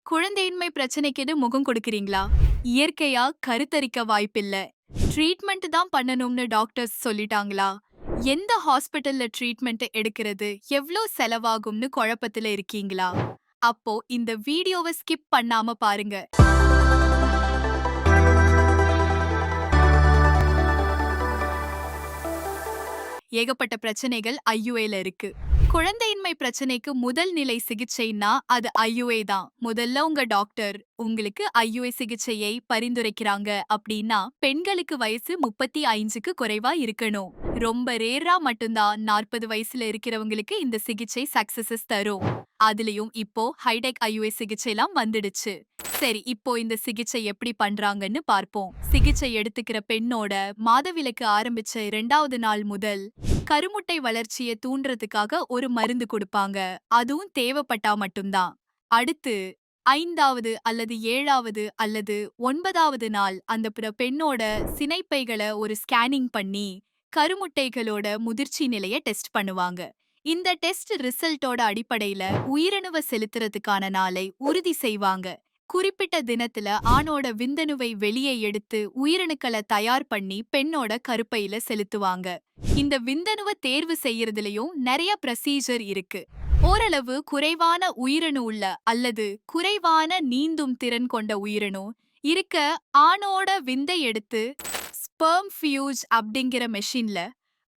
குழந்தையின்மை பிரச்சனைக்குன்னு முகம் கொடுக்கிறீங்களா? இயற்கையா கருத்தரிக்க வாய்ப்பில்ல. ட்ரீட்மெண்ட் தான் பண்ணணும்னு டாக்டர்ஸ் சொல்லிட்டாங்களா? எந்த ஹாஸ்பிடல்ல ட்ரீட்மெண்ட் எடுக்கிறது, எவ்ளோ செலவாகும்னு குழப்பத்துல இருக்கீங்களா? அப்போ இந்த வீடியோவ ஸ்கிப் பண்ணாம பாருங்க. ஏகப்பட்ட பிரச்சனைகள் ஐயுஏல இருக்கு. குழந்தையின்மை பிரச்சனைக்கு முதல் நிலை சிகிச்சைன்னா அது ஐயுஏ தான். முதல்ல உங்க டாக்டர் உங்களுக்கு ஐயுஏ சிகிச்சையை பரிந்துரைக்கிறாங்க அப்படின்னா பெண்களுக்கு வயசு 35க்கு குறைவா இருக்கணும். ரொம்ப ரேரா மட்டும்தான் 40 வயசுல இருக்கிறவங்களுக்கு இந்த சிகிச்சை சக்சஸஸ் தரும். அதுலயும் இப்போ ஹைடெக் ஐயுஏ சிகிச்சைலாம் வந்துடுச்சு. சரி, இப்போ இந்த சிகிச்சை எப்படி பண்றாங்கன்னு பார்ப்போம். சிகிச்சை எடுத்துக்கிற பெண்ணோட மாதவிலக்கு ஆரம்பிச்ச 2வது நாள் முதல் கருமுட்டை வளர்ச்சியை தூண்டுறதுக்காக ஒரு மருந்து கொடுப்பாங்க. அதுவும் தேவைப்பட்டா மட்டும்தான். அடுத்து 5வது அல்லது 7வது அல்லது 9வது நாள் அந்த பெண்ணோட சினைப்பைகள ஒரு ஸ்கேனிங் பண்ணி கருமுட்டைகளோட முதிர்ச்சி நிலைய டெஸ்ட் பண்ணுவாங்க. இந்த டெஸ்ட் ரிசல்ட்டோட அடிப்படையில உயிரணுவ செலுத்துறதுக்கான நாளை உறுதி செய்வாங்க. குறிப்பிட்ட தினத்துல ஆணோட விந்தணுவை வெளியே எடுத்து உயிரணுக்களை தயார் பண்ணி பெண்ணோட கருப்பையில செலுத்துவாங்க. இந்த விந்தணுவ தேர்வு செய்யறதுலயும் நிறைய ப்ரொசீஜர் இருக்கு. ஓரளவு குறைவான உயிரணு உள்ள அல்லது குறைவான நீந்தும் திறன் கொண்ட உயிரணு இருக்க ஆணோட விந்தை எடுத்து ஸ்பெர்ம் ஃபியூஜ் அப்படிங்கிற மெஷின்ல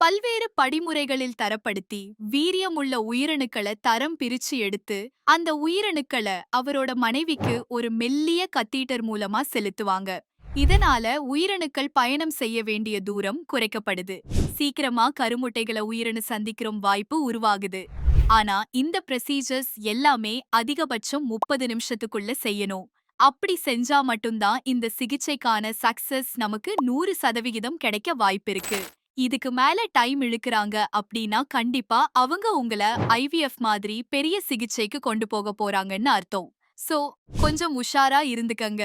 பல்வேறு படிமுறைகளில் தரப்படுத்தி வீரியமுள்ள உயிரணுக்களை தரம் பிரிச்சு எடுத்து அந்த உயிரணுக்களை அவரோட மனைவிக்கு ஒரு மெல்லிய கத்தீட்டர் மூலமா செலுத்துவாங்க. இதனால உயிரணுக்கள் பயணம் செய்ய வேண்டிய தூரம் குறைக்கப்படுது. சீக்கிரமா கருமுட்டைகளை உயிரணு சந்திக்கிறோம் வாய்ப்பு உருவாகுது. ஆனா இந்த ப்ரொசீஜர்ஸ் எல்லாமே அதிகபட்சம் 30 நிமிஷத்துக்குள்ள செய்யணும். அப்படி செஞ்சா மட்டும்தான் இந்த சிகிச்சைக்கான சக்சஸ் நமக்கு 100% கிடைக்க வாய்ப்பிருக்கு. இதுக்கு மேல டைம் இழுக்குறாங்க அப்படின்னா கண்டிப்பா அவங்க உங்கள ஐவிஎஃப் மாதிரி பெரிய சிகிச்சைக்கு கொண்டு போக போறாங்கன்னு அர்த்தம். சோ கொஞ்சம் உஷாரா இருந்துக்கங்க.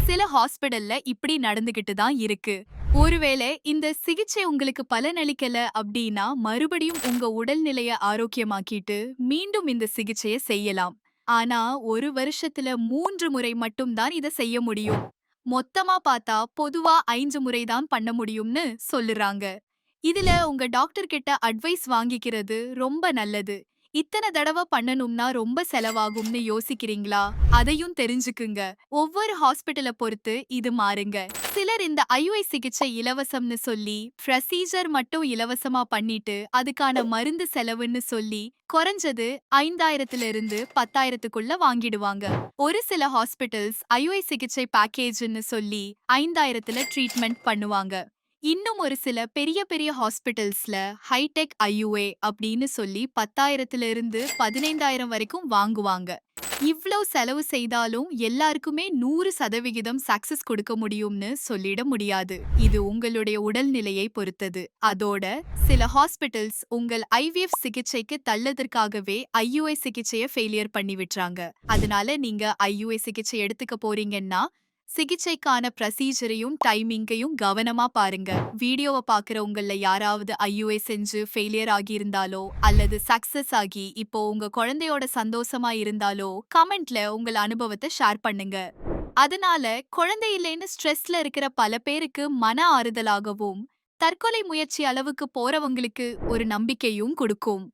சில ஹாஸ்பிடல்ல இப்படி நடந்துகிட்டு தான் இருக்கு. ஒருவேளை இந்த சிகிச்சை உங்களுக்கு பலனளிக்கல அப்படின்னா மறுபடியும் உங்க உடல்நிலைய ஆரோக்கியமாக்கிட்டு மீண்டும் இந்த சிகிச்சையை செய்யலாம். ஆனா ஒரு வருஷத்துல 3 முறை மட்டும் தான் இத செய்ய முடியும். மொத்தமா பார்த்தா பொதுவா 5 முறை தான் பண்ண முடியும்னு சொல்லுறாங்க. இதுல உங்க டாக்டர் கிட்ட அட்வைஸ் வாங்கிக்கிறது ரொம்ப நல்லது. இத்தனை தடவை பண்ணணும்னா ரொம்ப செலவாகும்னு யோசிக்கிறீங்களா? அதையும் தெரிஞ்சுக்குங்க. ஒவ்வொரு ஹாஸ்பிடலை பொறுத்து இது மாறுங்க. சிலர் இந்த ஐயுஐ சிகிச்சை இலவசம்னு சொல்லி ப்ரொசீஜர் மட்டும் இலவசமா பண்ணிட்டு அதுக்கான மருந்து செலவுன்னு சொல்லி குறைஞ்சது 5000ல இருந்து 10,000க்குள்ள வாங்கிடுவாங்க. ஒரு சில ஹாஸ்பிட்டல்ஸ் ஐயுஐ சிகிச்சை பேக்கேஜ்னு சொல்லி 5,000ல ட்ரீட்மெண்ட் பண்ணுவாங்க. இன்னும் ஒரு சில பெரிய பெரிய ஹாஸ்பிட்டல்ஸ்ல ஹைடெக் ஐயுஏ அப்படின்னு சொல்லி 10,000ல இருந்து 15,000 வரைக்கும் வாங்குவாங்க. இவ்ளோ செலவு செய்தாலும் எல்லாருக்குமே 100% சக்சஸ் கொடுக்க முடியும்னு சொல்லிட முடியாது. இது உங்களுடைய உடல்நிலையை பொறுத்தது. அதோட சில ஹாஸ்பிட்டல்ஸ் உங்கள் ஐவிஎஃப் சிகிச்சைக்கு தள்ளதற்காகவே ஐயுஐ சிகிச்சையை ஃபெயிலியர் பண்ணி விட்டுறாங்க. அதனால நீங்க ஐயுஐ சிகிச்சை எடுத்துக்க போறீங்கன்னா சிகிச்சைக்கான ப்ரொசீஜரையும் டைமிங்கையும் கவனமா பாருங்க. வீடியோவை பார்க்குற உங்கள யாராவது ஐயுஐ செஞ்சு ஃபெயிலியர் ஆகியிருந்தாலோ அல்லது சக்சஸ் ஆகி இப்போ உங்க குழந்தையோட சந்தோஷமா இருந்தாலோ கமெண்ட்ல உங்கள் அனுபவத்தை ஷேர் பண்ணுங்க. அதனால குழந்தை இல்லைன்னு ஸ்ட்ரெஸ்ல இருக்கிற பல பேருக்கு மன ஆறுதலாகவும் தற்கொலை முயற்சி அளவுக்கு போறவங்களுக்கு ஒரு நம்பிக்கையும் கொடுக்கும்.